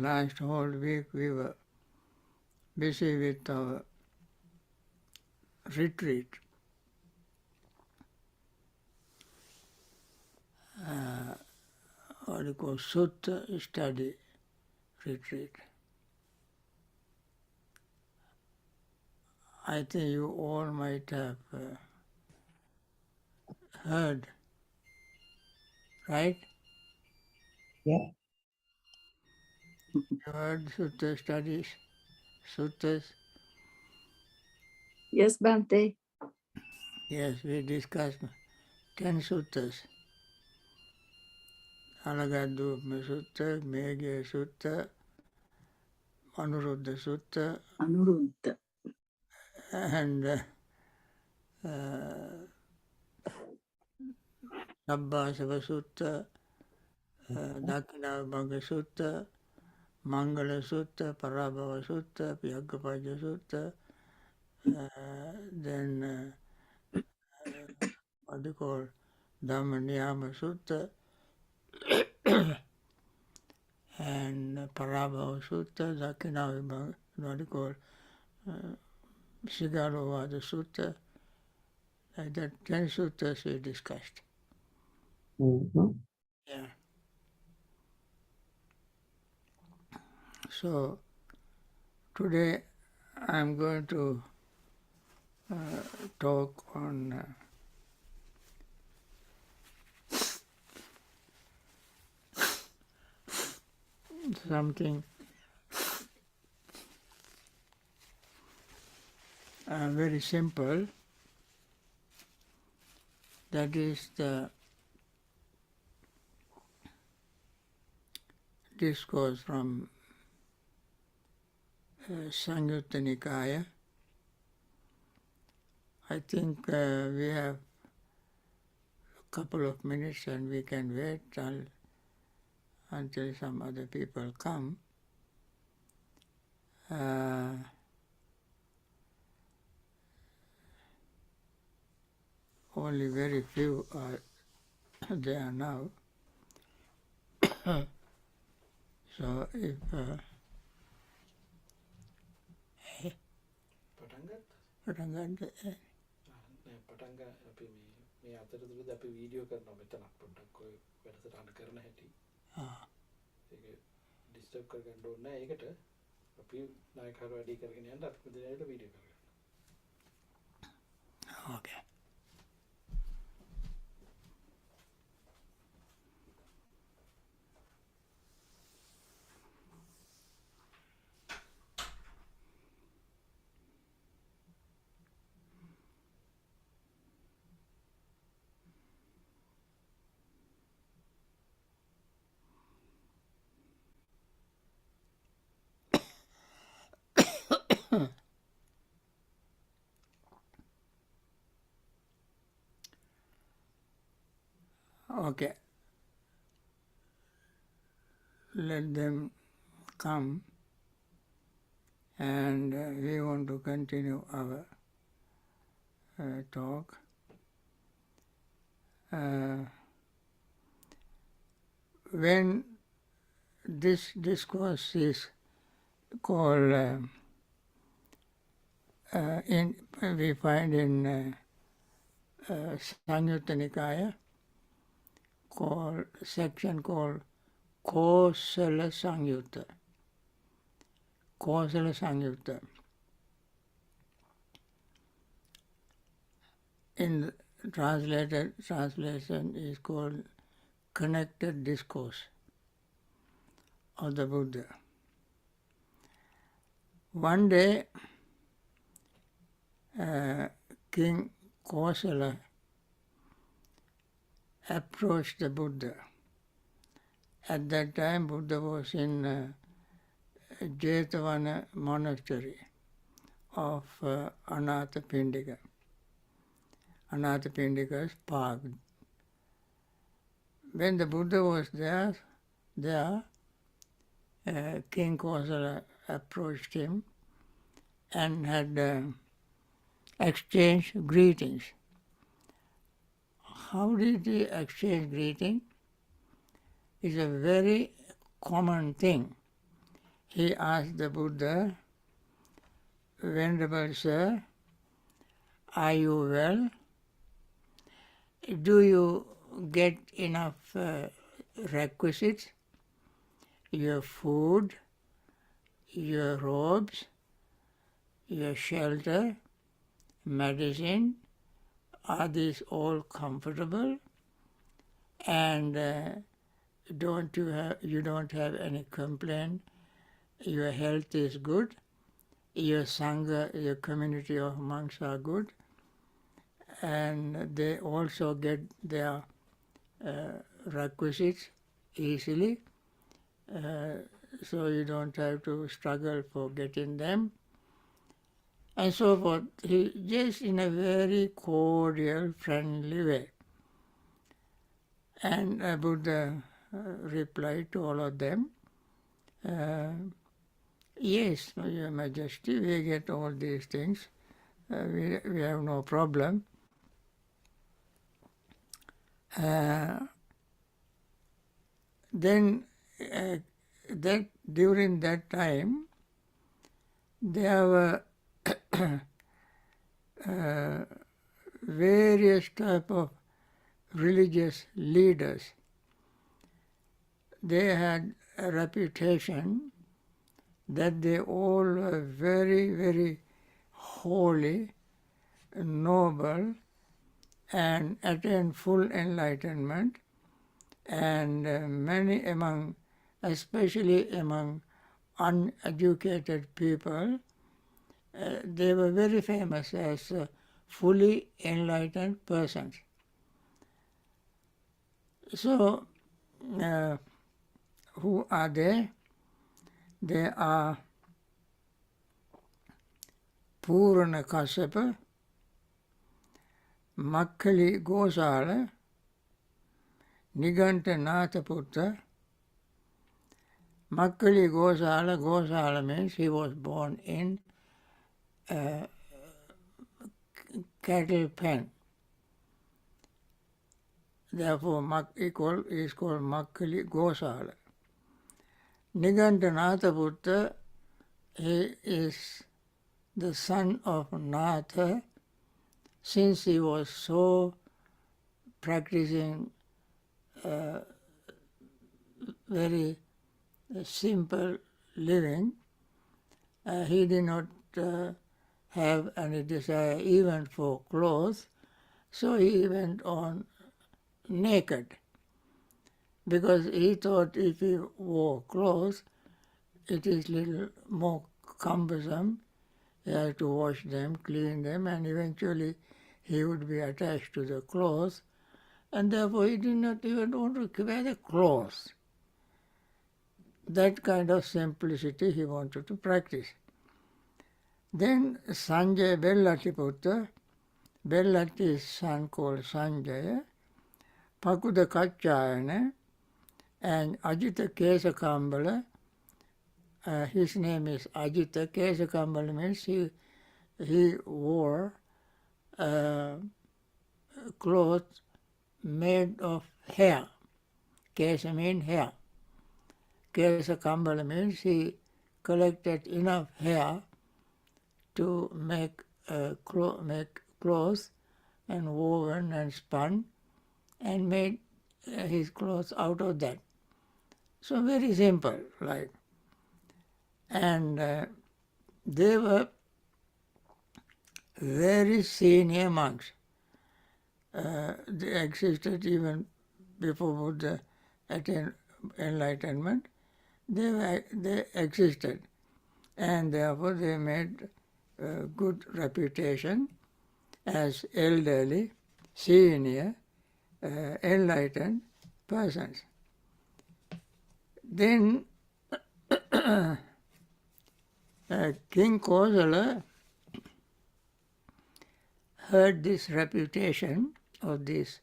last whole week we were busy with our retreat. What you call Sutta study retreat. I think you all might have heard, right? Yeah. You heard Sutta studies, Suttas? Yes, Bhante. Yes, we discussed 10 Suttas. Alagadupma Sutta, Megha Sutta, Anuruddha Sutta, Anuruddha. and Sabbasava Sutta, Dakinabhanga Sutta, Mangala Sutta, Parabhava Sutta, Yaggapaja Sutta, then what do you call Dhamma Niyama Sutta, and Parabhava Sutta, Dakinabhanga, what do you call Sigalovada Sutta, like that 10 suttas we discussed. Mm-hmm. Yeah. So today I'm going to talk on something very simple. That is the discourse from Samyutta Nikaya. I think we have a couple of minutes and we can wait until some other people come. Only very few are there now. So if පටන් අපි මේ අතරතුරදී අපි video කරනවා මෙතනක් පොඩ්ඩක් ඔය වැඩසටහන කරන හැටි. ඒක ඩිස්ටර්බ් කරගන්න ඕනේ නැහැ. ඒකට අපි නායකහරු වැඩි කරගෙන යන්න අපි මෙතනට වීඩියෝ කරගන්න. Okay. Okay. Let them come, and we want to continue our talk. When this discourse is called, we find in Samyutta Nikaya, section called Kosala Samyutta. Kosala Samyutta. In the translation is called Connected Discourse of the Buddha. One day, King Kosala approached the Buddha. At that time, Buddha was in Jetavana monastery of Anathapindika. Anathapindika's park. When the Buddha was there, King Kosala approached him and had exchanged greetings. How did he exchange greetings? It's a very common thing. he asked the Buddha, "Venerable Sir, are you well? Do you get enough requisites, your food, your robes, your shelter, medicine? Are these all comfortable? And you don't have any complaint? Your health is good? Your Sangha, your community of monks are good? And they also get their requisites easily, so you don't have to struggle for getting them," and so forth. He just in a very cordial, friendly way. And Buddha replied to all of them, "Yes, Your Majesty, we get all these things. We have no problem." Then during that time, there were various type of religious leaders. They had a reputation that they all were very, very holy, noble, and attained full enlightenment, and many among, especially among uneducated people, they were very famous as fully enlightened persons. So, who are they? They are Purana Kassapa, Makkali Kosala, Niganta Nathaputta. Makkali Kosala means he was born in a cattle pen. Therefore, he is called Makkali Kosala. Niganta Nathaputta, he is the son of Natha, since he was so practicing very simple living. He did not have any desire even for clothes, so he went on naked, because he thought if he wore clothes, it is little more cumbersome. He had to wash them, clean them, and eventually he would be attached to the clothes, and therefore he did not even want to wear the clothes. That kind of simplicity he wanted to practice. Then Sanjaya Bellatiputta, Bellati's son called Sanjaya, Pakuda Kachayana, and Ajita Kesakambala. His name is Ajita. Kesakambala means he wore clothes made of hair. Kesa means hair. Kesakambala means he collected enough hair to make clothes, and woven and spun, and made his clothes out of that. So very simple life. And they were very senior monks. They existed even before Buddha attained enlightenment. They existed, and therefore they made a good reputation as elderly, senior, enlightened persons. Then King Kosala heard this reputation of these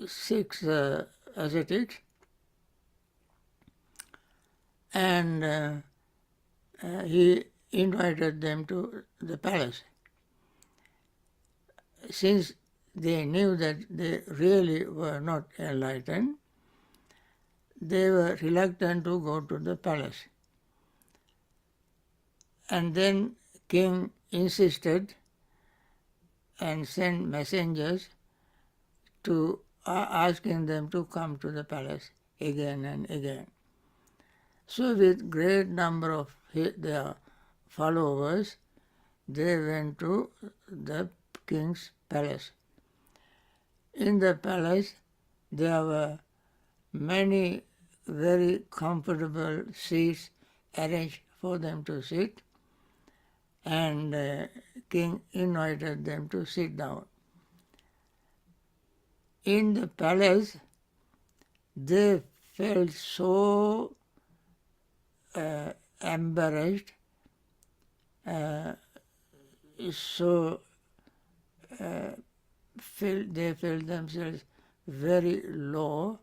6 ascetics, and he invited them to the palace. Since they knew that they really were not enlightened, they were reluctant to go to the palace. And then king insisted and sent messengers to asking them to come to the palace again and again. So with great number of their followers, they went to the king's palace. In the palace, there were many very comfortable seats arranged for them to sit, and king invited them to sit down. In the palace, they felt so embarrassed, they felt themselves very low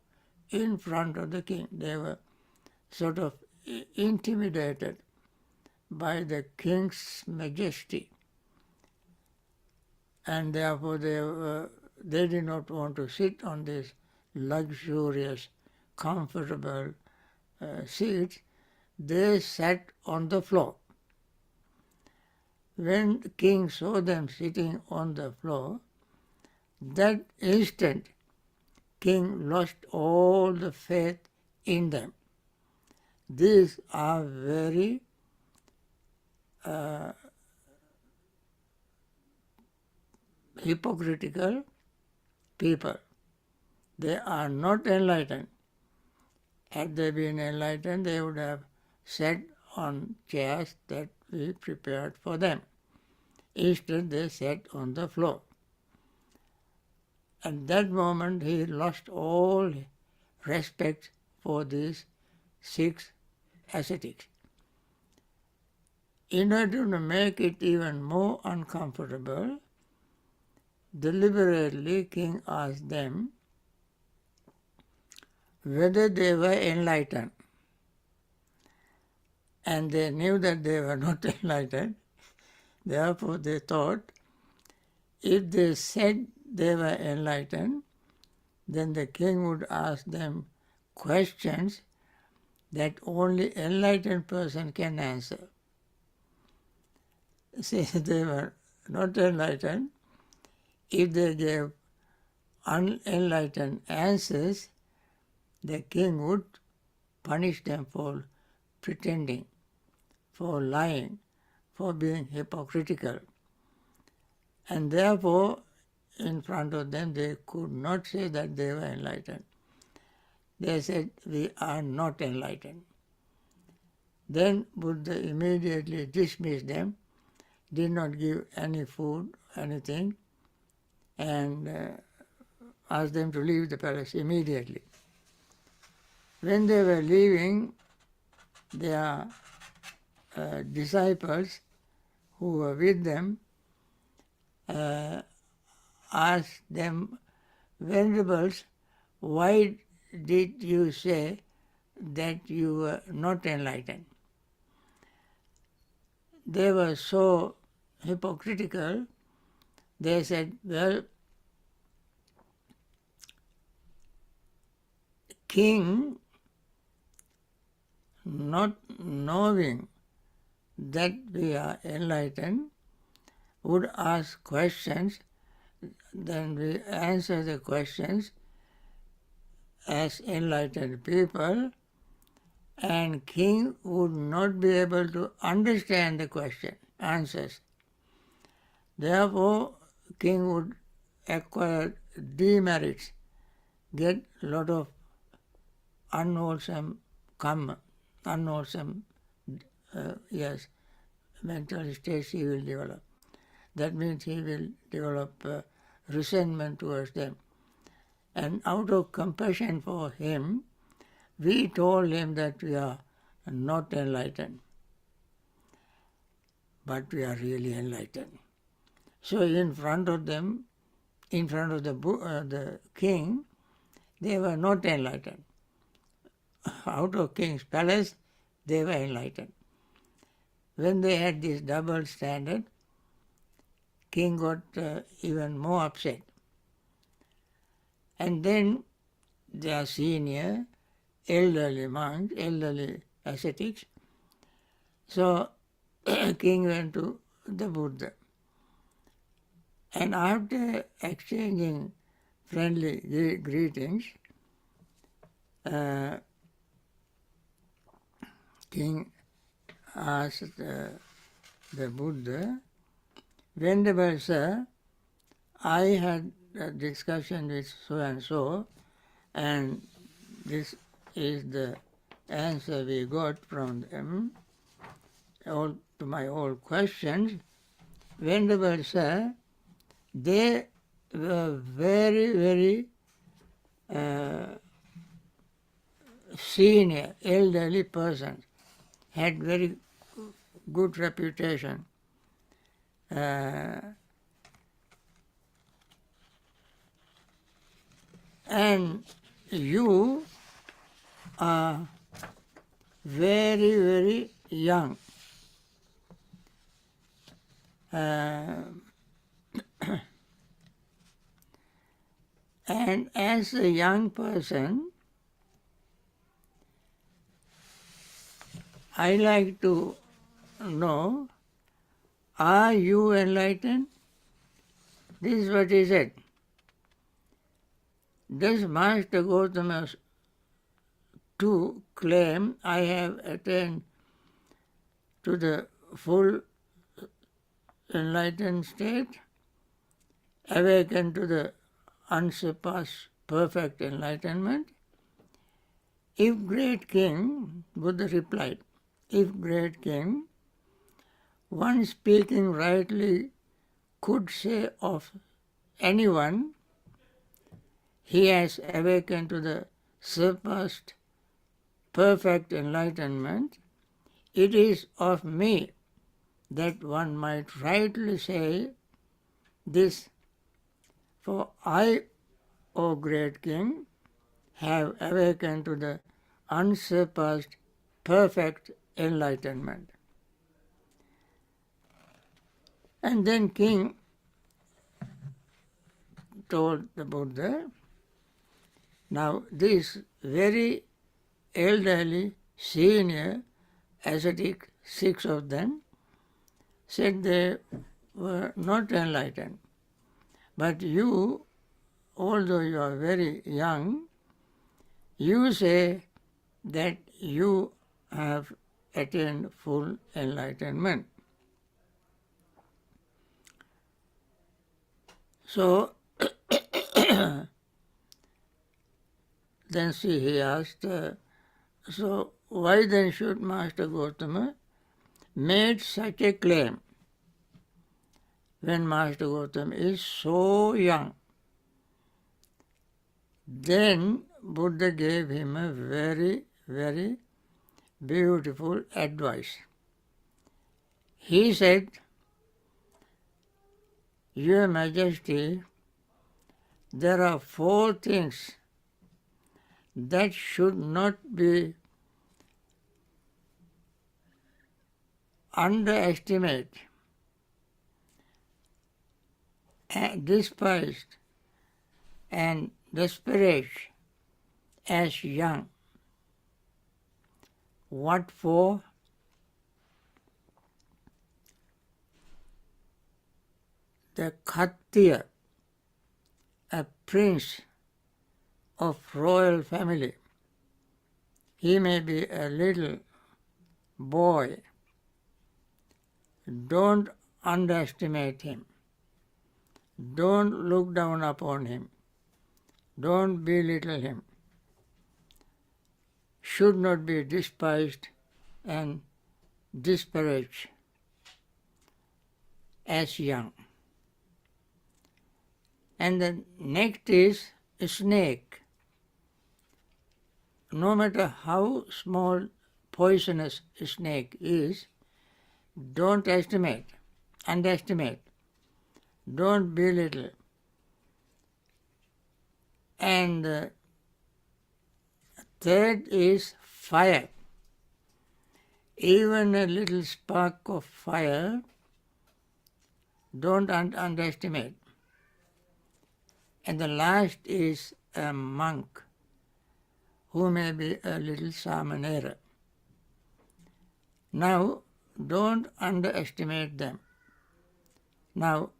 in front of the king. They were sort of intimidated by the king's majesty, and therefore they did not want to sit on this luxurious, comfortable seats. They sat on the floor. When the king saw them sitting on the floor, that instant king lost all the faith in them. These are very hypocritical people. They are not enlightened. Had they been enlightened, they would have sat on chairs that we prepared for them. Instead, they sat on the floor. At that moment, he lost all respect for these 6 ascetics. In order to make it even more uncomfortable, deliberately king asked them whether they were enlightened. And they knew that they were not enlightened. Therefore they thought if they said they were enlightened, then the king would ask them questions that only enlightened person can answer. Since they were not enlightened, if they gave unenlightened answers, the king would punish them for pretending, for lying, for being hypocritical. And therefore, in front of them, they could not say that they were enlightened. They said, we are not enlightened. Then Buddha immediately dismissed them, did not give any food, anything, and asked them to leave the palace immediately. When they were leaving, their disciples who were with them asked them, Venerables, why did you say that you were not enlightened? They were so hypocritical, they said, well, king, not knowing that we are enlightened, would ask questions, then we answer the questions as enlightened people, and king would not be able to understand the answers. Therefore, king would acquire demerits, get a lot of unwholesome karma, mental states he will develop. That means he will develop resentment towards them. And out of compassion for him, we told him that we are not enlightened, but we are really enlightened. So in front of them, in front of the king, they were not enlightened. Out of king's palace, they were enlightened. When they had this double standard, king got even more upset. And then their senior elderly monks, elderly ascetics. So king went to the Buddha. And after exchanging friendly greetings, king asked the Buddha, "Venerable sir, I had a discussion with so and so, and this is the answer we got from them to my all questions. Venerable sir, they were very senior, elderly persons, had very good reputation. And you are very young. And as a young person, I like to know, are you enlightened?" This is what he said. Does Master Gautama to claim, "I have attained to the full enlightened state, awakened to the unsurpassed perfect enlightenment"? If great king, Buddha replied, if great king, one speaking rightly could say of anyone, he has awakened to the surpassed perfect enlightenment, it is of me that one might rightly say this, for I, O great king, have awakened to the unsurpassed perfect enlightenment. And then king told the Buddha, now this very elderly, senior, ascetic, 6 of them, said they were not enlightened. But you, although you are very young, you say that you have attained full enlightenment. So, then he asked, so why then should Master Gautama made such a claim when Master Gautama is so young? Then Buddha gave him a very beautiful advice. He said, Your Majesty, there are 4 things that should not be underestimated, despised, and disparaged as young. What for? The Khattiya, a prince of royal family. He may be a little boy. Don't underestimate him. Don't look down upon him. Don't belittle him. Should not be despised and disparaged as young. And the next is a snake. No matter how small, poisonous a snake is, don't underestimate, don't belittle. And third is fire. Even a little spark of fire, don't underestimate. And the last is a monk who may be a little samanera. Now, don't underestimate them. Now,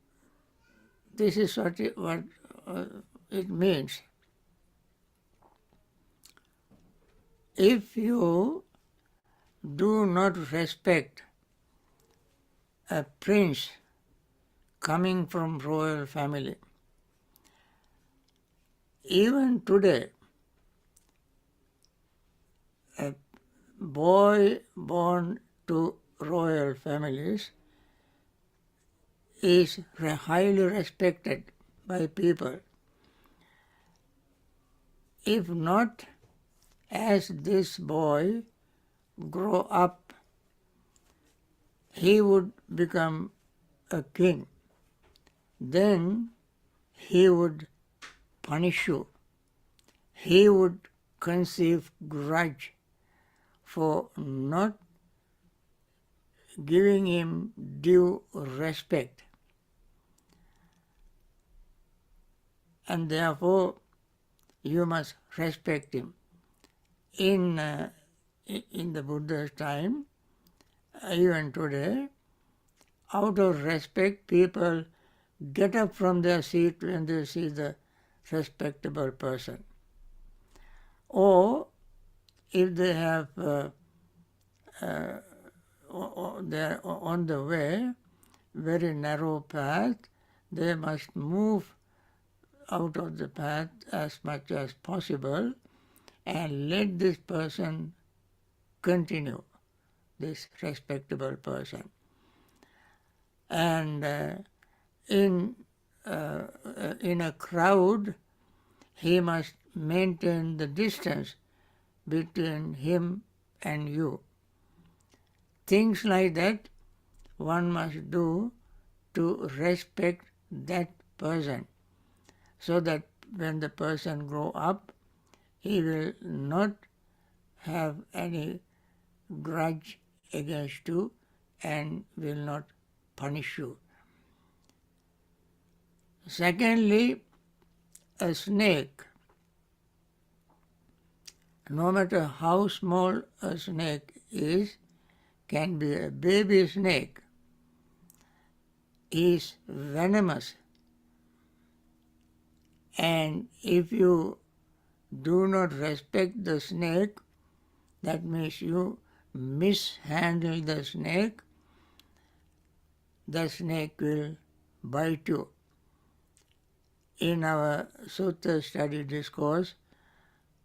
this is what it means. If you do not respect a prince coming from royal family, even today, a boy born to royal families is highly respected by people. If not, as this boy grow up, he would become a king. Then he would punish you. He would conceive grudge for not giving him due respect. And therefore, you must respect him. In the Buddha's time, even today, out of respect, people get up from their seat when they see the respectable person. Or if they have they're on the way, very narrow path, they must move out of the path as much as possible and let this person continue, this respectable person. And in a crowd, he must maintain the distance between him and you. Things like that one must do to respect that person, so that when the person grow up, he will not have any grudge against you and will not punish you. Secondly, a snake, no matter how small a snake is, can be a baby snake, is venomous. And if you do not respect the snake, that means you mishandle the snake will bite you. In our Sutta study discourse,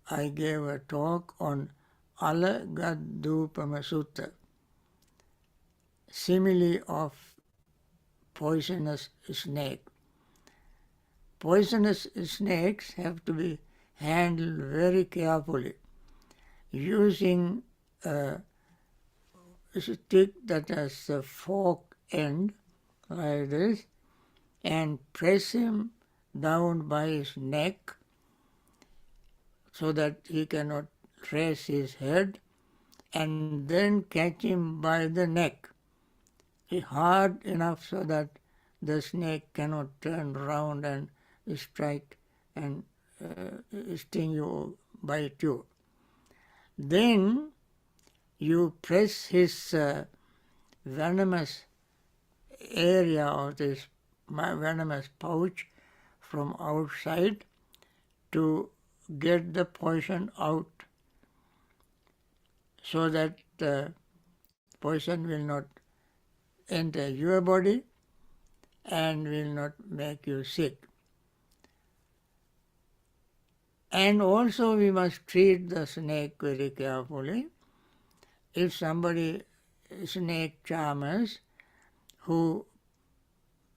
I gave a talk on Alagadupama Sutta, simile of poisonous snake. Poisonous snakes have to be handled very carefully, using a stick that has a fork end like this, and press him down by his neck so that he cannot raise his head, and then catch him by the neck, hard enough so that the snake cannot turn round and strike and sting you, bite you. Then you press his venomous area of this venomous pouch from outside to get the poison out, so that the poison will not enter your body and will not make you sick. And also we must treat the snake very carefully. If somebody, snake charmers, who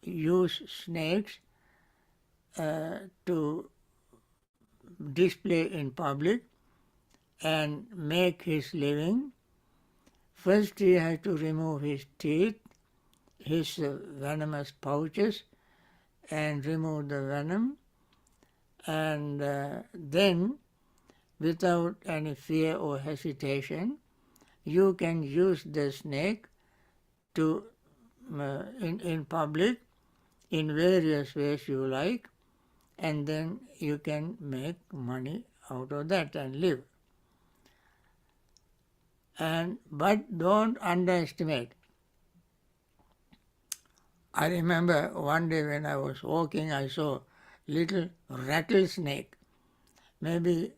use snakes to display in public and make his living, first he has to remove his teeth, his venomous pouches, and remove the venom, and then, without any fear or hesitation, you can use the snake to in public in various ways you like, and then you can make money out of that and live. But don't underestimate. I remember one day when I was walking, I saw little rattlesnake, maybe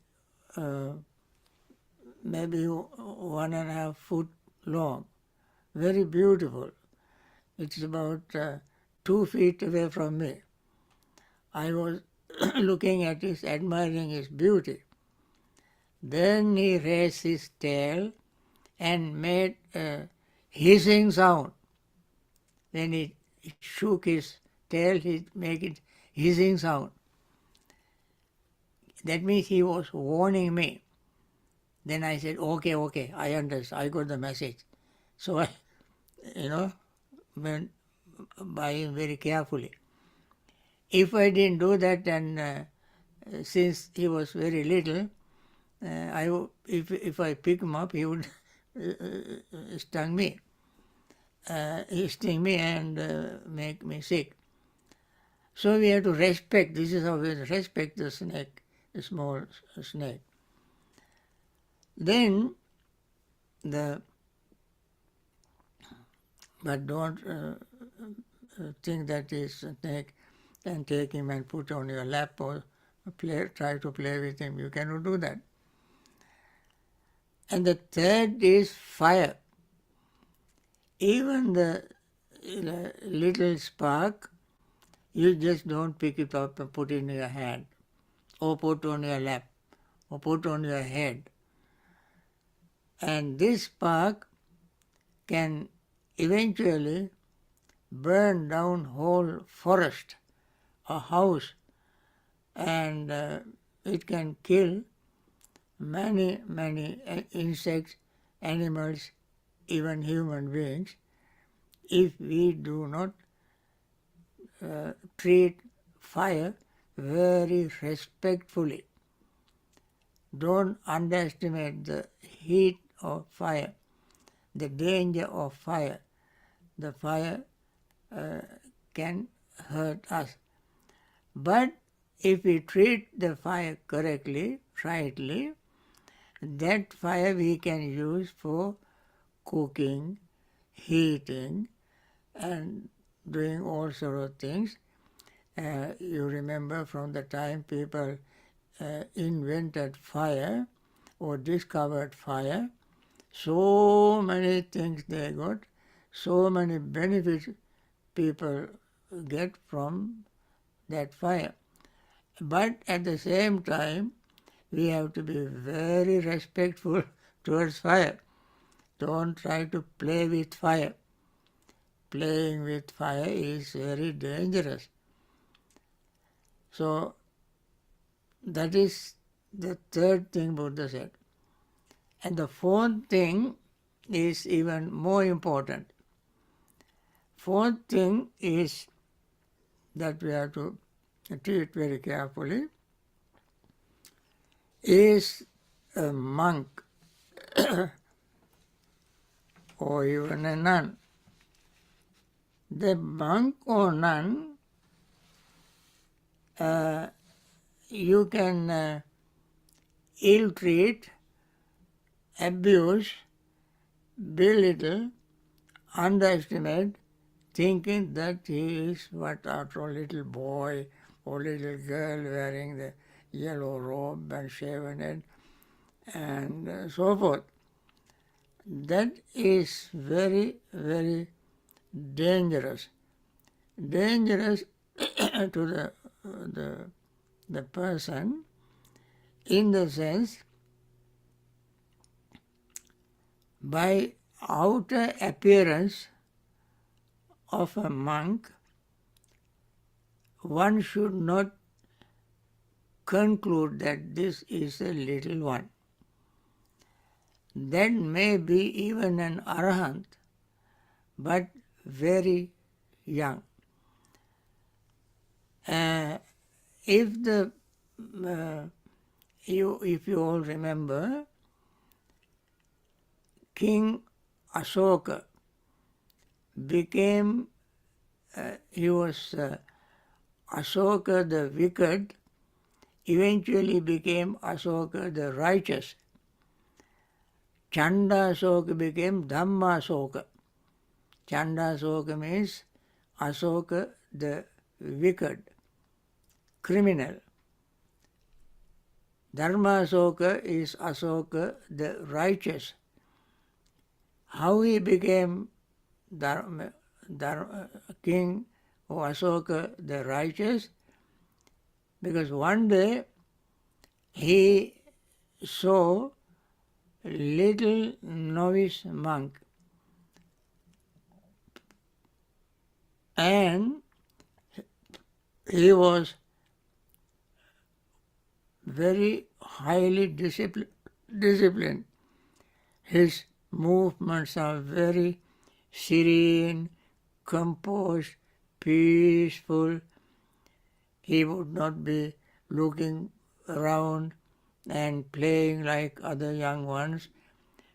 1.5 foot long, very beautiful. It's about 2 feet away from me. I was looking at it, admiring his beauty. Then he raised his tail and made a hissing sound. When he shook his tail, he made it hissing sound. That means he was warning me. Then I said, okay, I understand, I got the message. So I, went by him very carefully. If I didn't do that, and since he was very little, if I pick him up, he would sting me. He sting me and make me sick. So we have to respect. This is how we respect the snake, the small snake. Then but don't think that is a snake and take him and put on your lap or try to play with him. You cannot do that. And the third is fire. Even the little spark, you just don't pick it up and put it in your hand or put on your lap or put on your head. And this spark can eventually burn down whole forest, a house, and it can kill many insects, animals, even human beings, if we do not treat fire very respectfully. Don't underestimate the heat of fire, the danger of fire. The fire can hurt us. But if we treat the fire correctly, rightly, that fire we can use for cooking, heating, and doing all sorts of things. You remember from the time people invented fire or discovered fire, so many things they got, so many benefits people get from that fire. But at the same time, we have to be very respectful towards fire. Don't try to play with fire. Playing with fire is very dangerous. So that is the third thing Buddha said. And the fourth thing is even more important. Fourth thing is that we have to treat very carefully is a monk or even a nun. The monk or nun, you can ill-treat, abuse, belittle, underestimate, thinking that he is what after a little boy or little girl wearing the yellow robe and shaven head and so forth. That is very dangerous. Dangerous to the person in the sense by outer appearance of a monk, one should not conclude that this is a little one. That may be even an arahant, but very young. If you all remember, King Ashoka became, he was Ashoka the wicked, eventually became Ashoka the righteous. Chandasoka became Dhammasoka. Chandasoka means Asoka, the wicked, criminal. Dharmasoka is Asoka, the righteous. How he became king of Asoka, the righteous? Because one day he saw a little novice monk, and he was very highly disciplined. His movements are very serene, composed, peaceful. He would not be looking around and playing like other young ones,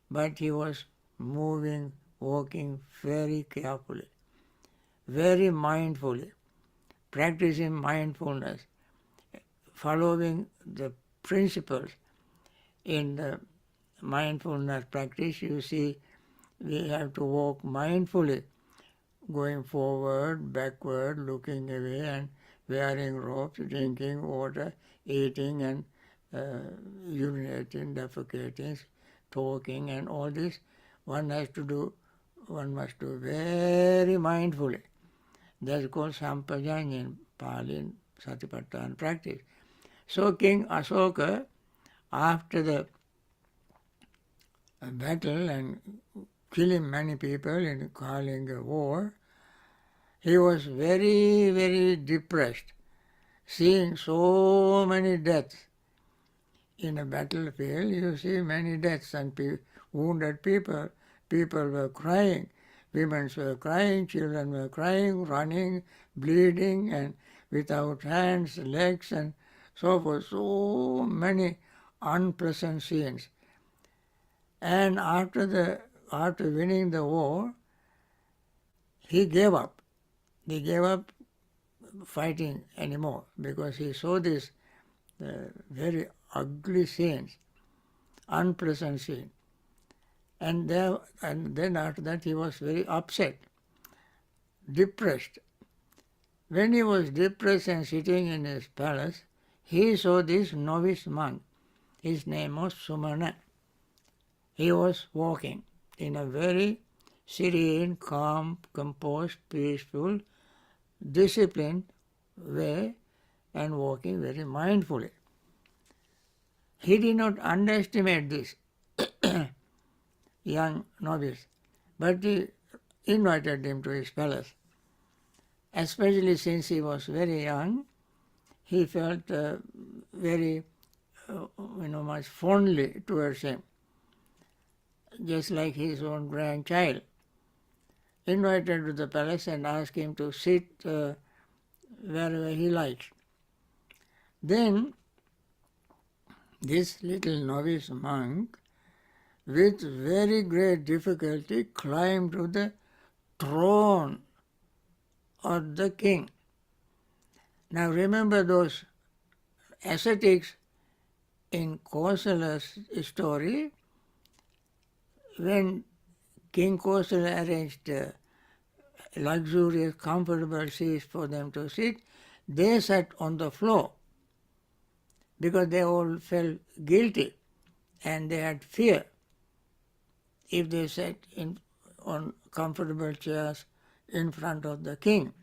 but he was moving, walking very carefully, very mindfully, practicing mindfulness, following the principles in the mindfulness practice. You see, we have to walk mindfully, going forward, backward, looking away, and wearing robes, drinking water, eating and urinating, defecating, talking, and all this one must do very mindfully. That's called sampajanya in Pali, Satipatthana practice. So King Asoka, after the battle and killing many people and calling a war, he was very, very depressed, seeing so many deaths. In a battlefield, you see many deaths and wounded people. People were crying. Women were crying, children were crying, running, bleeding, and without hands, legs, and so forth. So many unpleasant scenes. And after winning the war, he gave up. He gave up fighting anymore because he saw this very ugly scenes, unpleasant scene. And then after that he was very upset, depressed. When he was depressed and sitting in his palace, he saw this novice monk. His name was Sumana. He was walking in a very serene, calm, composed, peaceful, disciplined way and walking very mindfully. He did not underestimate this young novice, but he invited him to his palace. Especially since he was very young, he felt very much fondly towards him, just like his own grandchild. Invited to the palace and asked him to sit wherever he likes. Then this little novice monk, with very great difficulty, climbed to the throne of the king. Now remember those ascetics in Kosala's story, when King Kosala arranged luxurious, comfortable seats for them to sit, they sat on the floor because they all felt guilty and they had fear if they sat on comfortable chairs in front of the king.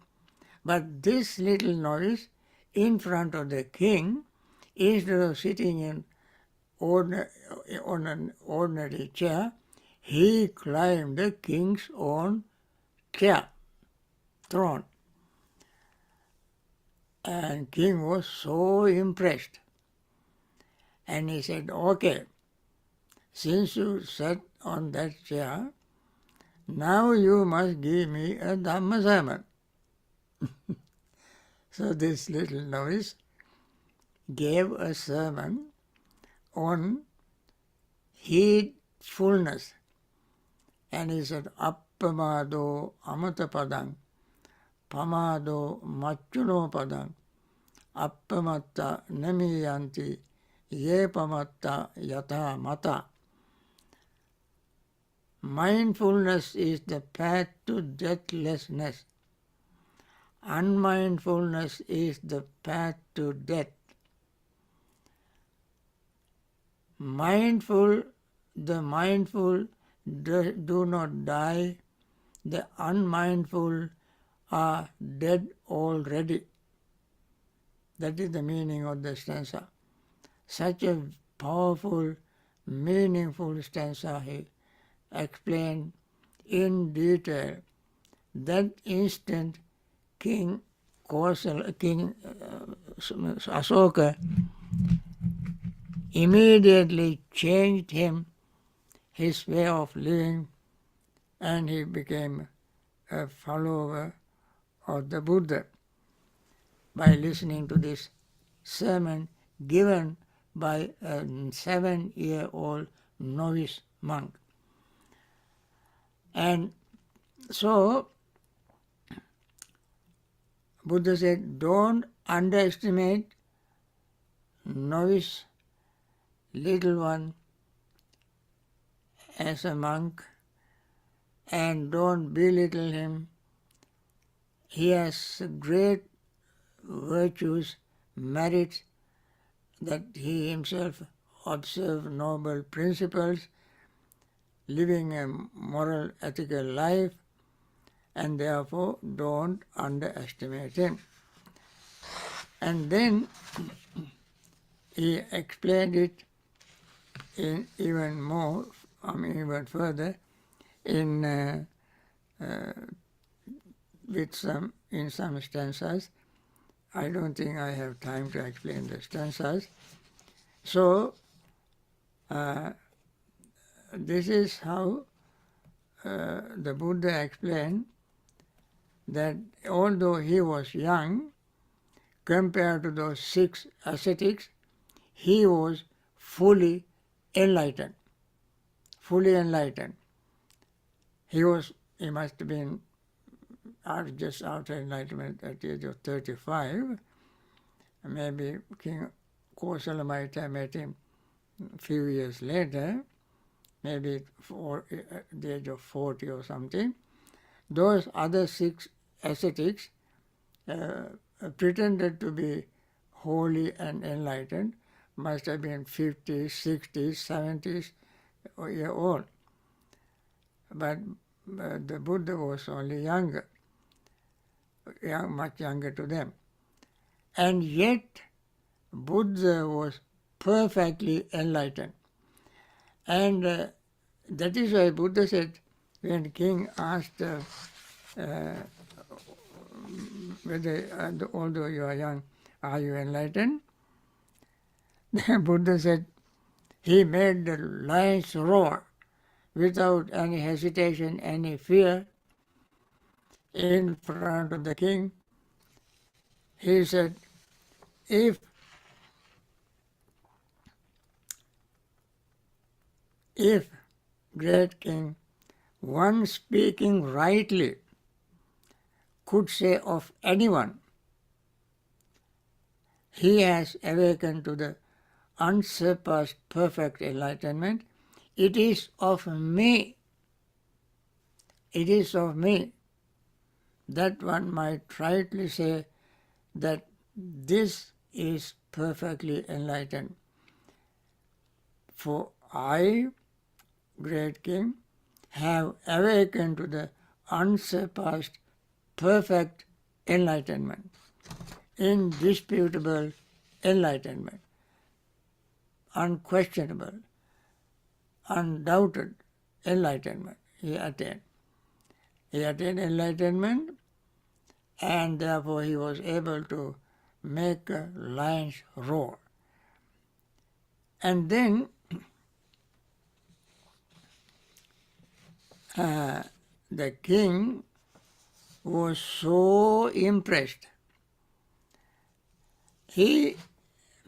But this little novice in front of the king, instead of sitting on an ordinary chair, he climbed the king's own chair, throne. And king was so impressed. And he said, okay, since you sat on that chair, now you must give me a Dhamma sermon. So this little novice gave a sermon on heedfulness. And he said, Appamado amatapadang, pamado machuno padang, appamatta namiyanti, ye pamatta yatha mata. mindfulness is the path to deathlessness. Unmindfulness is the path to death. The mindful do not die, the unmindful are dead already. That is the meaning of the stanza. Such a powerful, meaningful stanza he explained in detail. That instant King Asoka immediately changed his way of living, and he became a follower of the Buddha by listening to this sermon given by a 7-year-old novice monk. And so Buddha said, don't underestimate novice, little one, as a monk, and don't belittle him. He has great virtues, merits, that he himself observed noble principles, living a moral, ethical life, and therefore don't underestimate him. And then he explained it in even more, even further, in some stanzas. I don't think I have time to explain the stanzas. So this is how the Buddha explained that although he was young, compared to those 6 ascetics, he was fully enlightened. Fully enlightened. He must have been just after enlightenment at the age of 35. Maybe King Kosala might have met him a few years later, maybe at the age of 40 or something. Those other 6 ascetics pretended to be holy and enlightened, must have been 50s, 60s, 70s year old. But the Buddha was only younger, much younger to them. And yet Buddha was perfectly enlightened. And that is why Buddha said, when king asked whether, although you are young, are you enlightened? The Buddha said, he made the lions roar without any hesitation, any fear, in front of the king. He said, if great king, one speaking rightly could say of anyone, he has awakened to the unsurpassed perfect enlightenment, it is of me. It is of me. That one might rightly say that this is perfectly enlightened. For I, great king, have awakened to the unsurpassed perfect enlightenment, indisputable enlightenment, unquestionable, undoubted enlightenment he attained. He attained enlightenment, and therefore he was able to make lions roar. And then the king was so impressed. He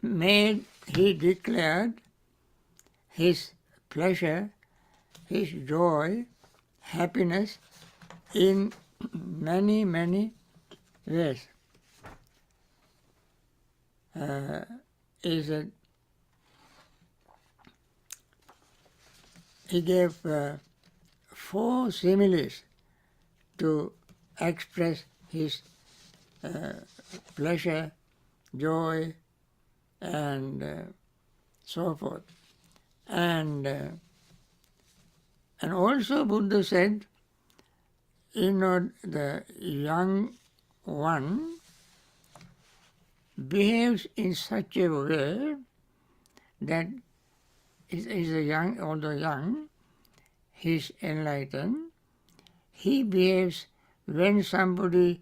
declared his pleasure, his joy, happiness in many, many ways. He gave 4 similes to express his pleasure, joy, and so forth. And also Buddha said, the young one behaves in such a way that is a young, although young, he is enlightened. He behaves when somebody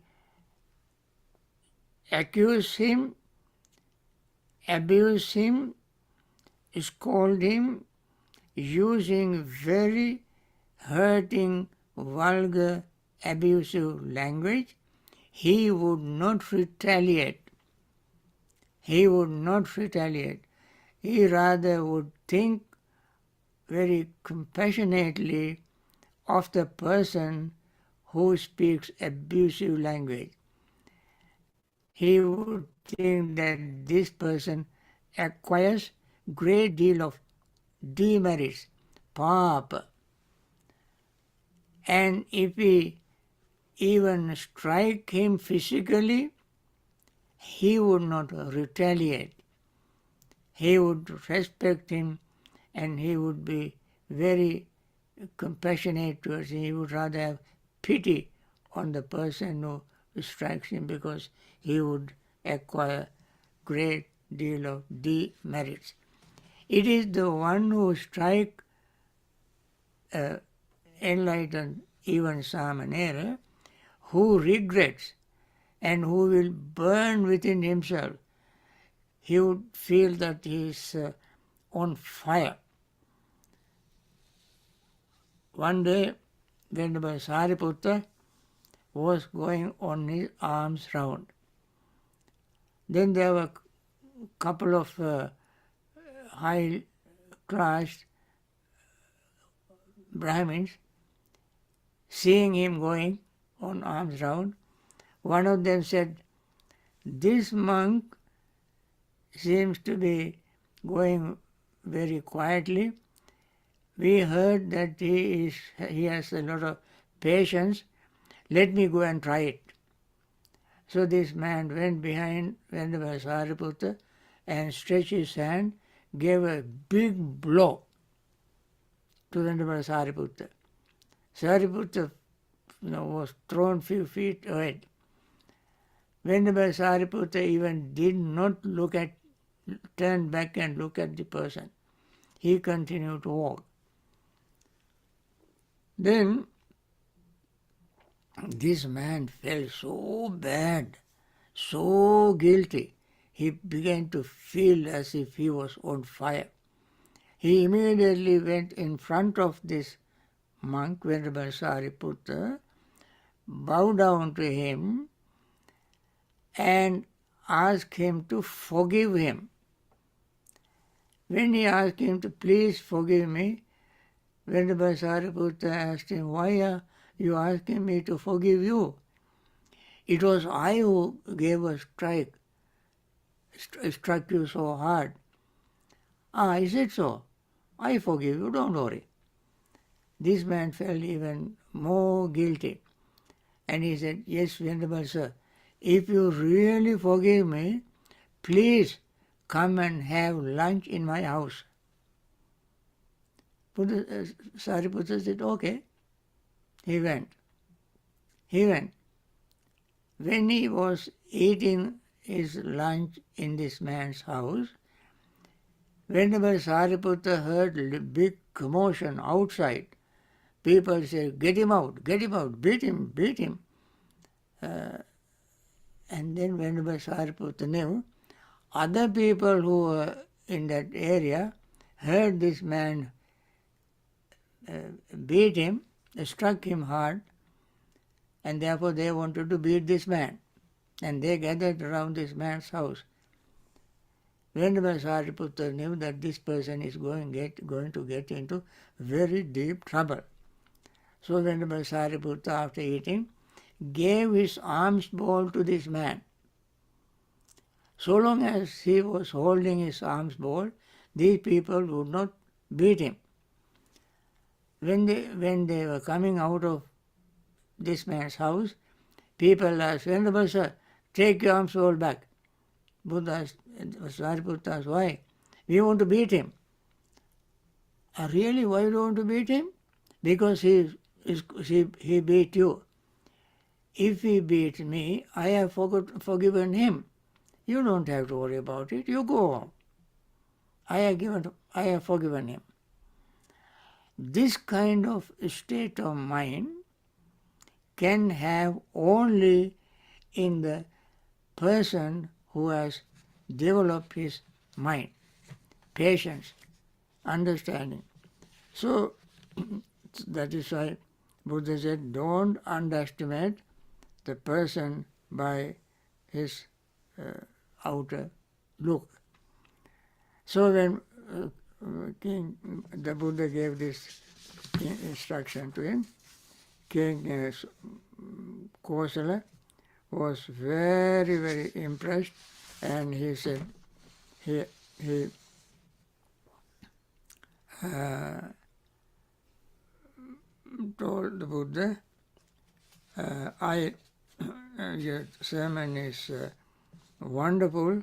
accuses him, abuse him, scold him, using very hurting, vulgar, abusive language, he would not retaliate. He would not retaliate. He rather would think very compassionately of the person who speaks abusive language. He would think that this person acquires great deal of demerits, papa. And if he even strike him physically, he would not retaliate. He would respect him and he would be very compassionate towards him. He would rather have pity on the person who strikes him because he would acquire great deal of demerits. It is the one who strikes enlightened, even Samanera, who regrets and who will burn within himself. He would feel that he is on fire. One day, Venerable Sariputta was going on his alms round. Then there were a couple of high-class Brahmins seeing him going on alms round. One of them said, "This monk seems to be going very quietly. We heard that he has a lot of patience. Let me go and try it." So this man went behind Venerable Sariputta and stretched his hand, gave a big blow to Venerable Sariputta. Sariputta was thrown few feet ahead. Venerable Sariputta even did not turn back and look at the person. He continued to walk. Then this man felt so bad, so guilty. He began to feel as if he was on fire. He immediately went in front of this monk, Venerable Sariputta, bowed down to him and asked him to forgive him. When he asked him to please forgive me, Venerable Sariputta asked him, "Why are you asking me to forgive you? It was I who gave a strike, struck you so hard." "Is it so? I forgive you, don't worry." This man felt even more guilty. And he said, "Yes, Venerable Sir, if you really forgive me, please come and have lunch in my house." Sariputta said, "Okay." He went. When he was eating his lunch in this man's house, Venerable Sariputta heard a big commotion outside. People said, get him out, beat him. And then Venerable Sariputta knew other people who were in that area heard this man beat him, struck him hard, and therefore they wanted to beat this man. And they gathered around this man's house. Venerable Sariputta knew that this person is going to get into very deep trouble. So Venerable Sariputta, after eating, gave his alms bowl to this man. So long as he was holding his alms bowl, these people would not beat him. when they were coming out of this man's house, people asked, Venerable Sir, take your arms all back. Buddha asked, Sariputta asked, why? We want to beat him. Really, why do you want to beat him? Because he beat you. If he beats me, I have forgiven him. You don't have to worry about it. You go home. I have forgiven him. This kind of state of mind can have only in the person who has developed his mind, patience, understanding. So that is why Buddha said, don't underestimate the person by his outer look. So when the Buddha gave this instruction to him, King Kosala was very, very impressed, and he said, he told the Buddha, your sermon is wonderful.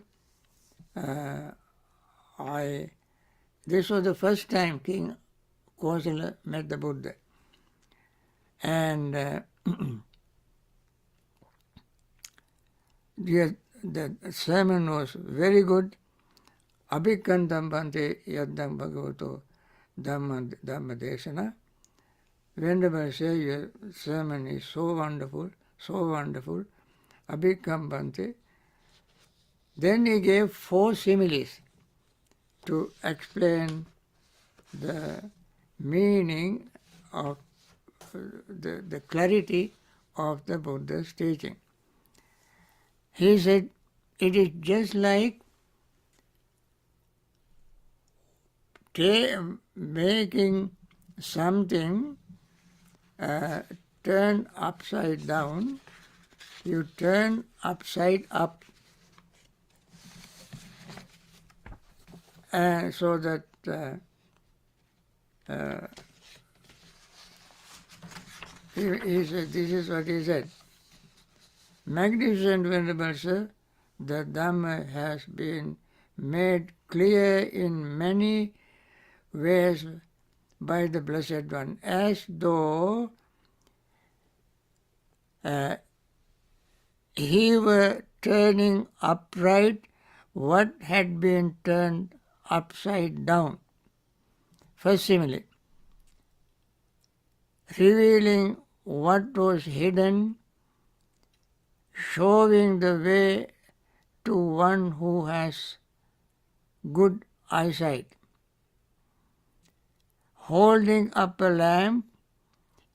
This was the first time King Kosala met the Buddha. And the sermon was very good. Abhikantam Bhante yaddam bhagavato Dhamma desana. Venerable say, your sermon is so wonderful, so wonderful. Abhikam Bhante. Then he gave 4 similes to explain the meaning of the clarity of the Buddha's teaching. He said, it is just like making something turn upside down. You turn upside up, so that he said, this is what he said. Magnificent Venerable Sir, the Dhamma has been made clear in many ways by the Blessed One, as though he were turning upright what had been turned upside down. First simile, revealing what was hidden, showing the way to one who has good eyesight, holding up a lamp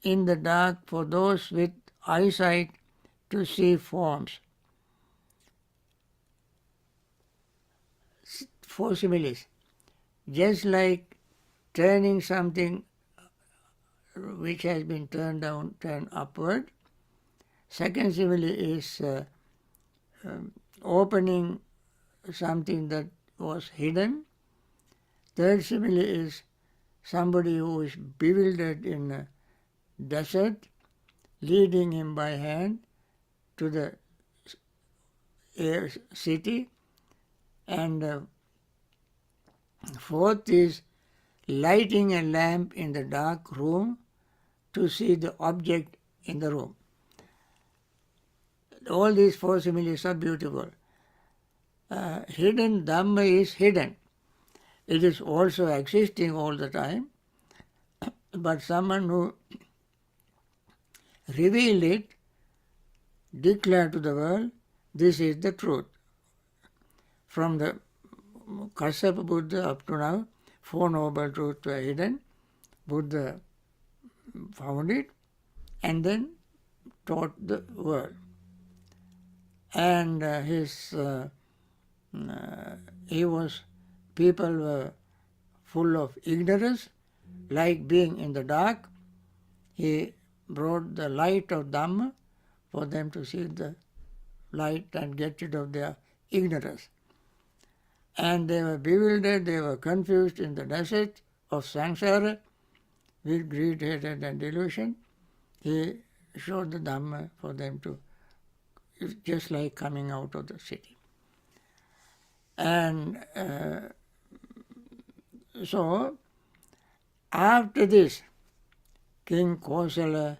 in the dark for those with eyesight to see forms. 4 similes. Just like turning something which has been turned down, turned upward. Second simile is opening something that was hidden. Third simile is somebody who is bewildered in a desert, leading him by hand to the city. And fourth is lighting a lamp in the dark room to see the object in the room. All these 4 similes are beautiful. Hidden Dhamma is hidden. It is also existing all the time, but someone who revealed it, declared to the world, this is the truth. From the Kassapa Buddha up to now, 4 noble truths were hidden. Buddha found it and then taught the world. And people were full of ignorance, like being in the dark. He brought the light of Dhamma for them to see the light and get rid of their ignorance. And they were bewildered, they were confused in the desert of samsara, with greed, hatred and delusion, he showed the Dhamma for them to, it's just like coming out of the city. And so, after this, King Kosala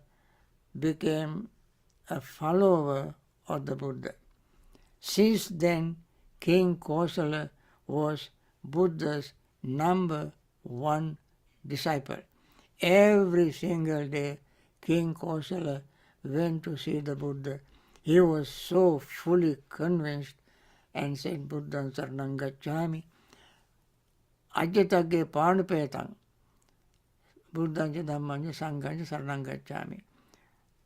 became a follower of the Buddha. Since then, King Kosala was Buddha's number one disciple. Every single day, King Kosala went to see the Buddha. He was so fully convinced and said, Buddhaṃ saranam gacchāmi. Ajjatagge pāṇupētaṃ. Buddhaṃ ca Dhammaṃ ca Sanghaṃ ca saranam gacchāmi.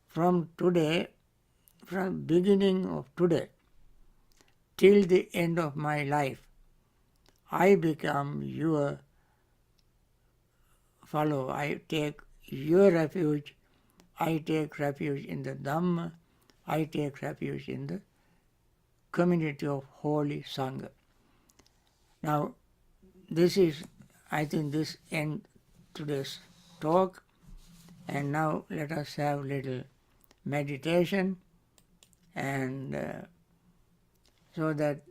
From today, from beginning of today, till the end of my life, I become your follower. I take your refuge. I take refuge in the Dhamma. I take refuge in the community of holy Sangha. Now, this is, I think this ends today's talk. And now let us have little meditation, and so that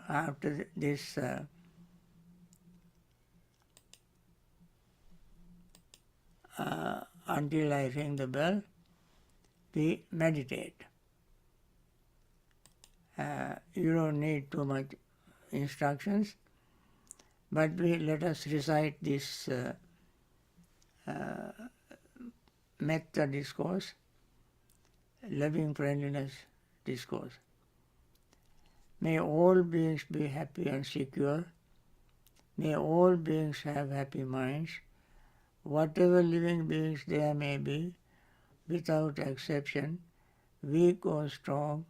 after this until I ring the bell, we meditate. You don't need too much instructions, but let us recite this metta discourse, loving friendliness discourse. May all beings be happy and secure. May all beings have happy minds. Whatever living beings there may be, without exception, weak or strong,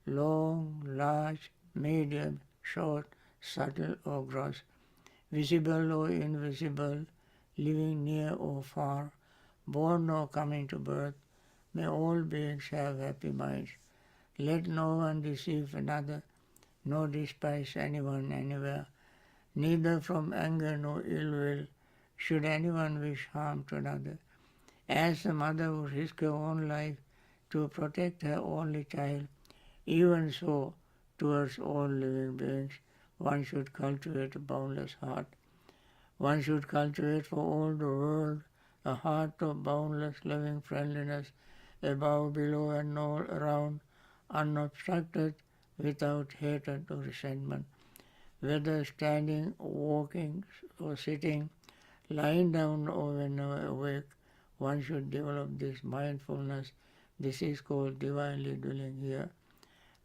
long, large, medium, short, subtle or gross, visible or invisible, living near or far, born or coming to birth, may all beings have happy minds. Let no one deceive another, nor despise anyone anywhere, neither from anger nor ill will should anyone wish harm to another. As a mother would risk her own life to protect her only child, even so towards all living beings one should cultivate a boundless heart. One should cultivate for all the world a heart of boundless loving friendliness, above, below and all around, unobstructed, without hatred or resentment. Whether standing, walking or sitting, lying down or whenever awake, one should develop this mindfulness. This is called divinely dwelling here.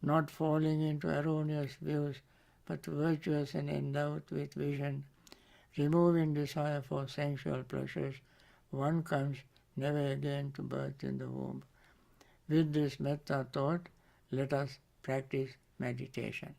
Not falling into erroneous views, but virtuous and endowed with vision. Removing desire for sensual pleasures, one comes never again to birth in the womb. With this metta thought, let us practice meditation.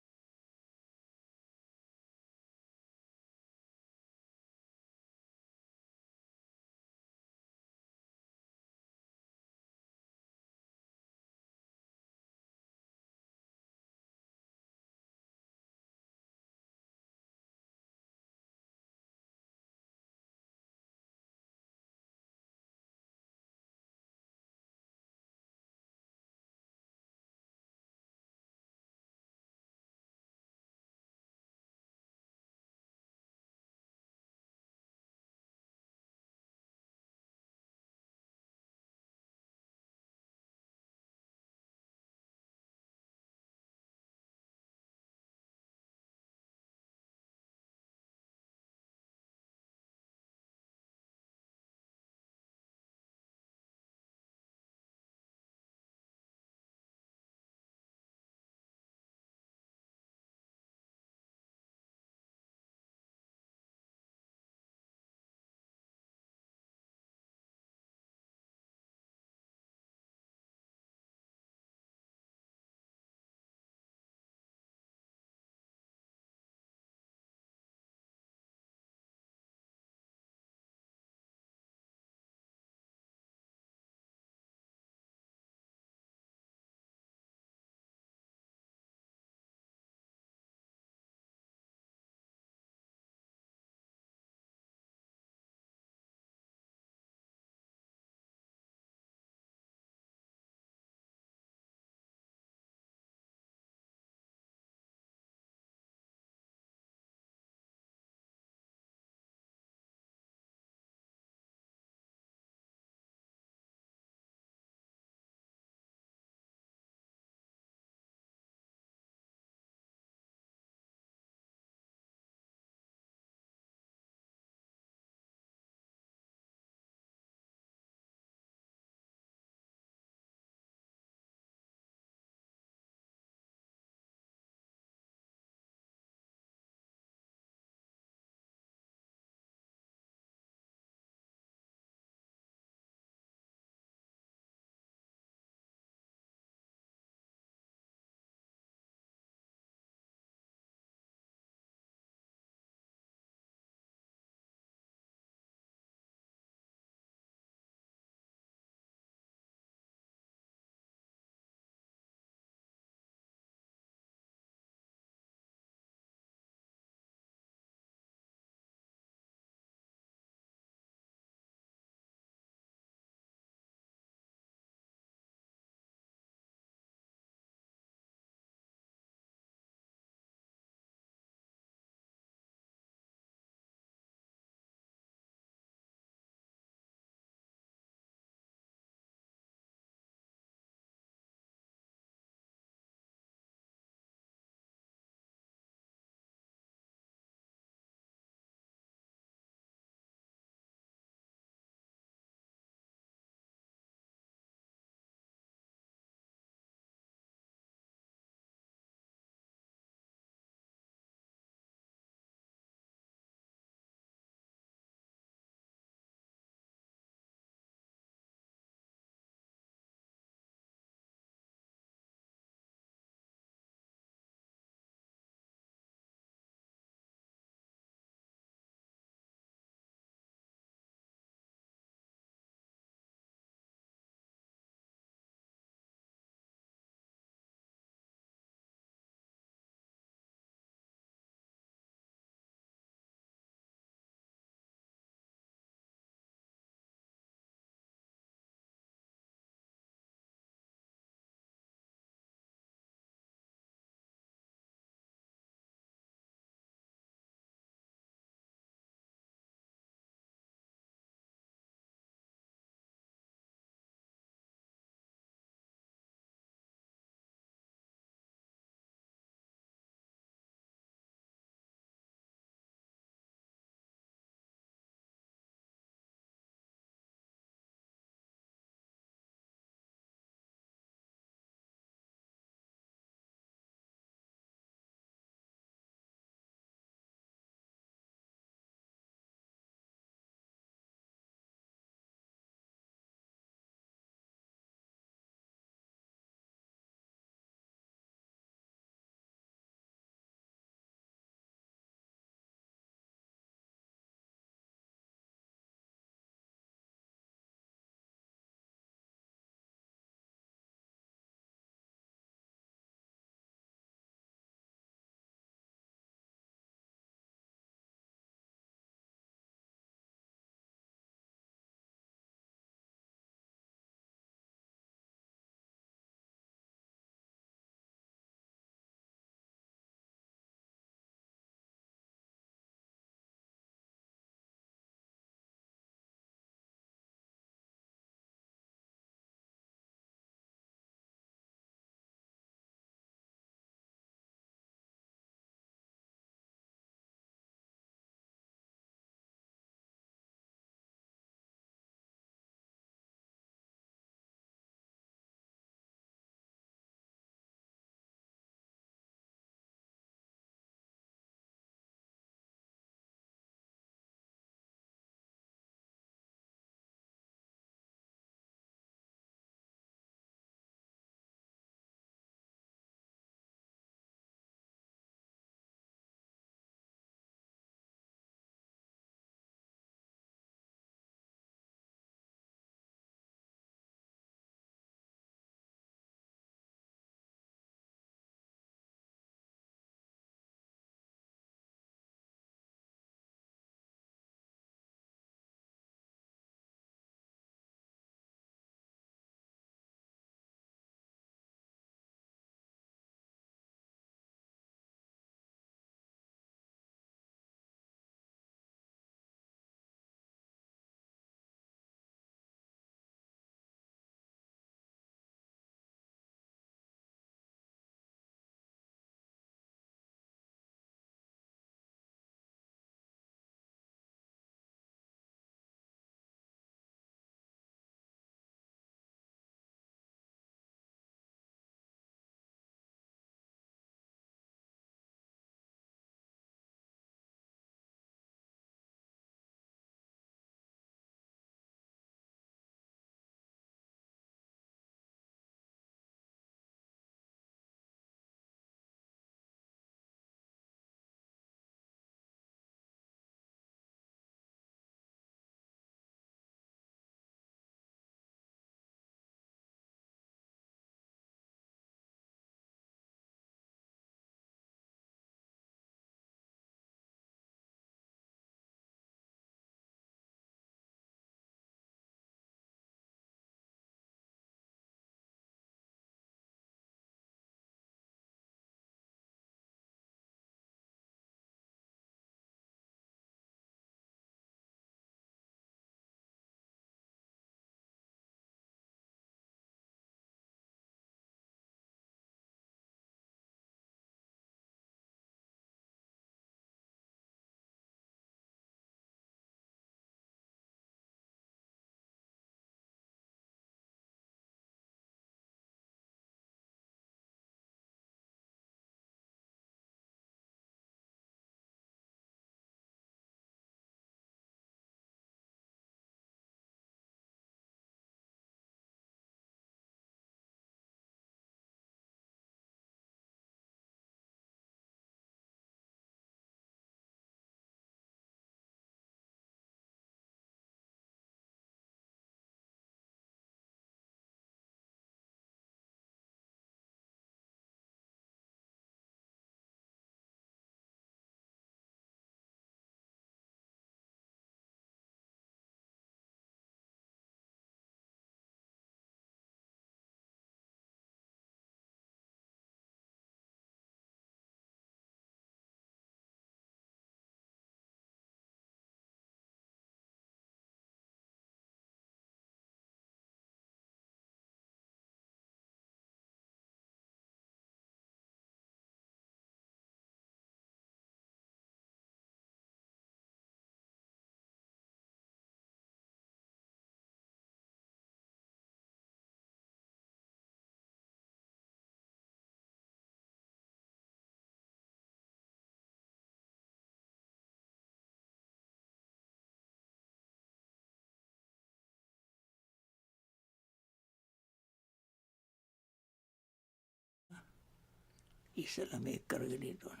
ඉස්සලා මේක කරගෙන ඉන්න ඕන.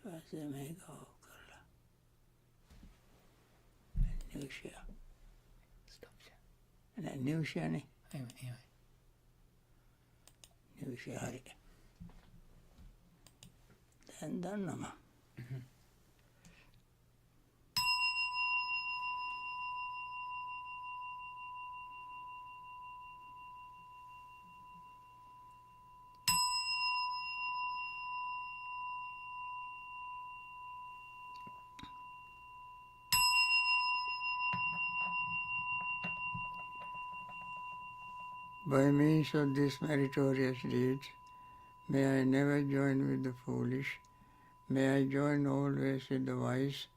ඊපස්සේ මේක off කරලා. new share. Stop share. නෑ new share නේ. එහෙමයි. new share හරි. දැන් දන්නවා. By means of these meritorious deeds, may I never join with the foolish, may I join always with the wise,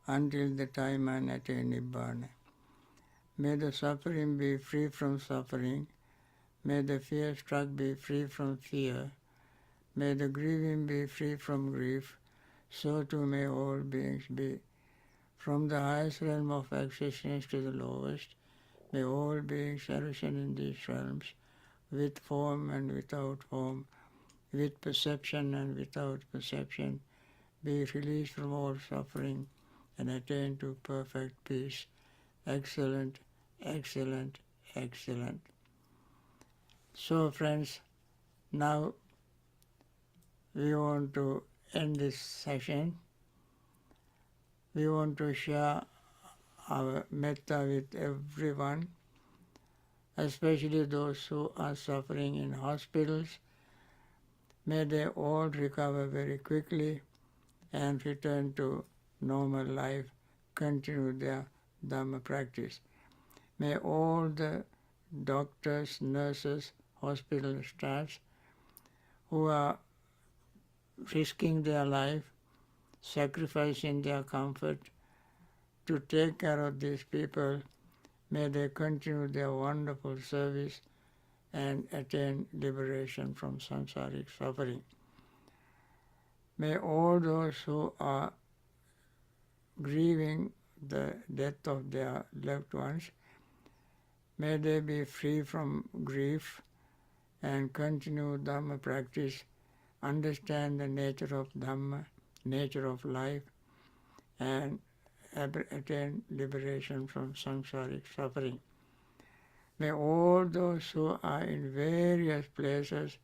until the time I attain Nibbana. May the suffering be free from suffering, may the fear-struck be free from fear, may the grieving be free from grief, so too may all beings be. From the highest realm of existence to the lowest, may all beings arisen in these realms, with form and without form, with perception and without perception, be released from all suffering and attain to perfect peace. Excellent, excellent, excellent. So friends, now we want to end this session. We want to share our metta with everyone, especially those who are suffering in hospitals. May they all recover very quickly and return to normal life, continue their Dhamma practice. May all the doctors, nurses, hospital staffs who are risking their life, sacrificing their comfort to take care of these people, may they continue their wonderful service and attain liberation from samsaric suffering. May all those who are grieving the death of their loved ones, may they be free from grief and continue Dhamma practice, understand the nature of Dhamma, nature of life, and attain liberation from samsaric suffering. May all those who are in various places,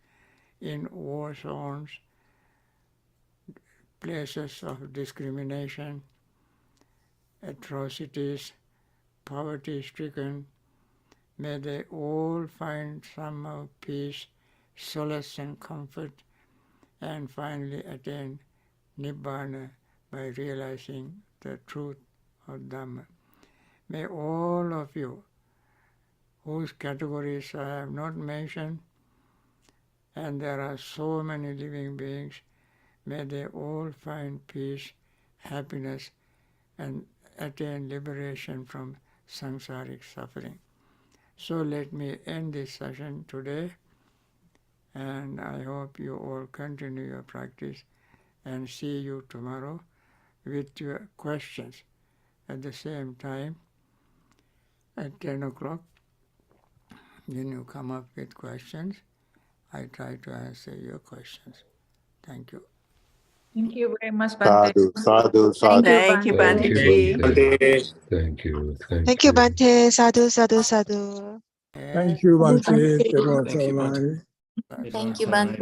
in war zones, places of discrimination, atrocities, poverty-stricken, may they all find somehow peace, solace and comfort, and finally attain Nibbana by realizing the truth of Dhamma. May all of you, whose categories I have not mentioned, and there are so many living beings, may they all find peace, happiness, and attain liberation from samsaric suffering. So let me end this session today, and I hope you all continue your practice, and see you tomorrow with your questions at the same time at 10 o'clock. When you come up with questions, I try to answer your questions. Thank you. Thank you very much, Bhante. Sadhu, sadhu, Thank you, sadhu. Bhante. Thank you. Thank you, Bhante. Sadhu, sadhu, sadhu. And Thank you, Bhante. Bhante. Thank you, Thank you, Bhante. Bhante. Thank you, Bhante.